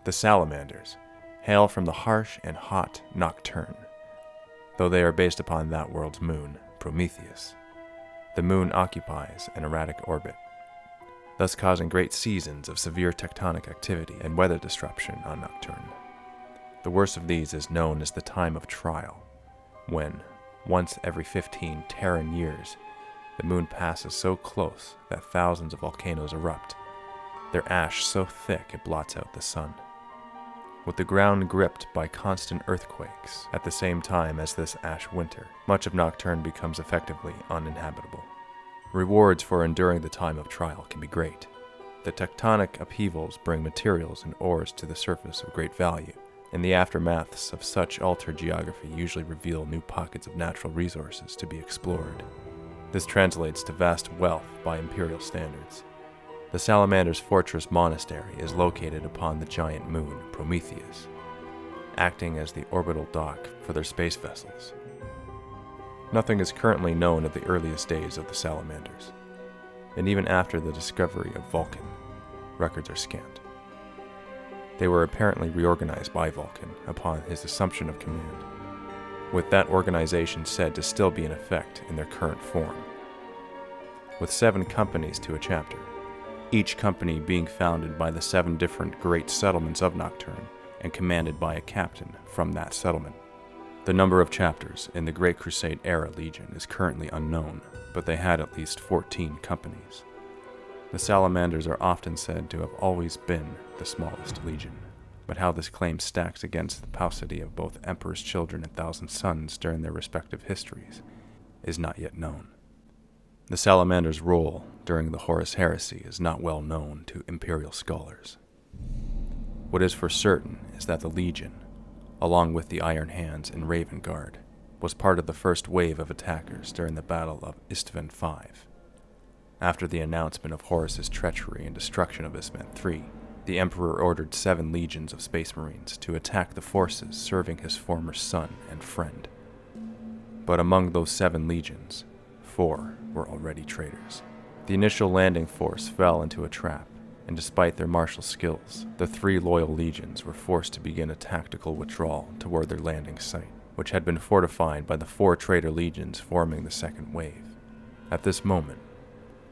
The Salamanders hail from the harsh and hot Nocturne, though they are based upon that world's moon, Prometheus. The moon occupies an erratic orbit, thus causing great seasons of severe tectonic activity and weather disruption on Nocturne. The worst of these is known as the time of trial, when, once every 15 Terran years, the moon passes so close that thousands of volcanoes erupt, their ash so thick it blots out the sun. With the ground gripped by constant earthquakes at the same time as this ash winter, much of Nocturne becomes effectively uninhabitable. Rewards for enduring the time of trial can be great. The tectonic upheavals bring materials and ores to the surface of great value, and the aftermaths of such altered geography usually reveal new pockets of natural resources to be explored. This translates to vast wealth by imperial standards. The Salamander's fortress monastery is located upon the giant moon, Prometheus, acting as the orbital dock for their space vessels. Nothing is currently known of the earliest days of the Salamanders, and even after the discovery of Vulkan, records are scant. They were apparently reorganized by Vulkan upon his assumption of command, with that organization said to still be in effect in their current form. With 7 companies to a chapter, each company being founded by the 7 different great settlements of Nocturne and commanded by a captain from that settlement. The number of chapters in the Great Crusade era Legion is currently unknown, but they had at least 14 companies. The Salamanders are often said to have always been the smallest legion, but how this claim stacks against the paucity of both Emperor's children and Thousand Sons during their respective histories is not yet known. The Salamanders' role during the Horus Heresy is not well known to imperial scholars. What is for certain is that the Legion, along with the Iron Hands and Raven Guard, was part of the first wave of attackers during the Battle of Istvan V. After the announcement of Horus's treachery and destruction of Istvan III, the Emperor ordered 7 legions of Space Marines to attack the forces serving his former son and friend. But among those 7 legions, 4 were already traitors. The initial landing force fell into a trap, and despite their martial skills, the 3 loyal legions were forced to begin a tactical withdrawal toward their landing site, which had been fortified by the 4 traitor legions forming the second wave. At this moment,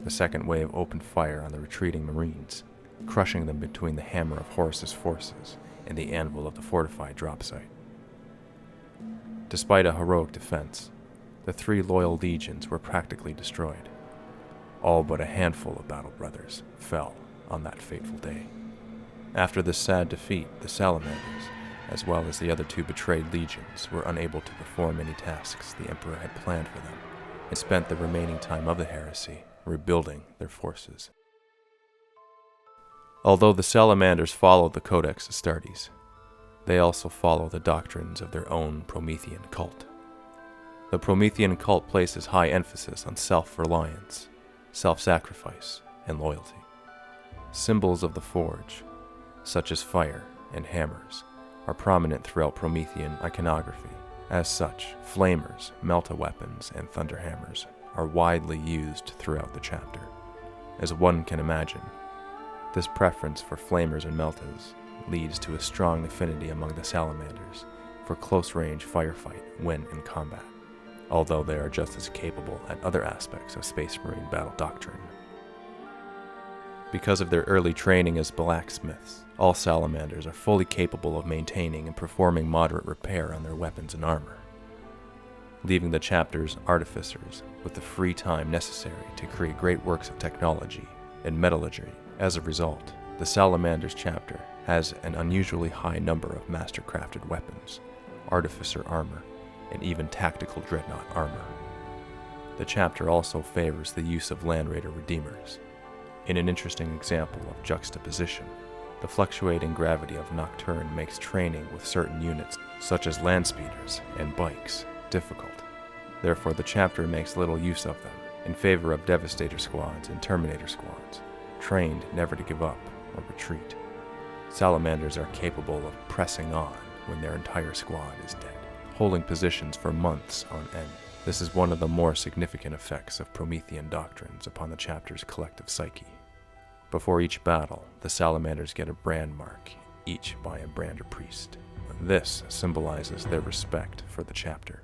the second wave opened fire on the retreating Marines, crushing them between the hammer of Horus's forces and the anvil of the fortified drop site. Despite a heroic defense, the 3 loyal legions were practically destroyed. All but a handful of battle brothers fell on that fateful day. After this sad defeat, the Salamanders, as well as the other 2 betrayed legions, were unable to perform any tasks the Emperor had planned for them, and spent the remaining time of the heresy rebuilding their forces. Although the Salamanders follow the Codex Astartes, they also follow the doctrines of their own Promethean cult. The Promethean cult places high emphasis on self-reliance, self-sacrifice, and loyalty. Symbols of the Forge, such as fire and hammers, are prominent throughout Promethean iconography. As such, flamers, melta-weapons, and thunderhammers are widely used throughout the chapter. As one can imagine, this preference for flamers and meltas leads to a strong affinity among the Salamanders for close-range firefight when in combat, although they are just as capable at other aspects of Space Marine battle doctrine. Because of their early training as blacksmiths, all Salamanders are fully capable of maintaining and performing moderate repair on their weapons and armor, leaving the chapter's artificers with the free time necessary to create great works of technology and metallurgy. As a result, the Salamanders chapter has an unusually high number of master-crafted weapons, artificer armor, and even tactical dreadnought armor. The chapter also favors the use of Land Raider Redeemers. In an interesting example of juxtaposition, the fluctuating gravity of Nocturne makes training with certain units, such as land speeders and bikes, difficult. Therefore, the chapter makes little use of them, in favor of Devastator squads and Terminator squads, trained never to give up or retreat. Salamanders are capable of pressing on when their entire squad is dead, holding positions for months on end. This is one of the more significant effects of Promethean doctrines upon the chapter's collective psyche. Before each battle, the Salamanders get a brand mark, each by a brander priest. This symbolizes their respect for the chapter.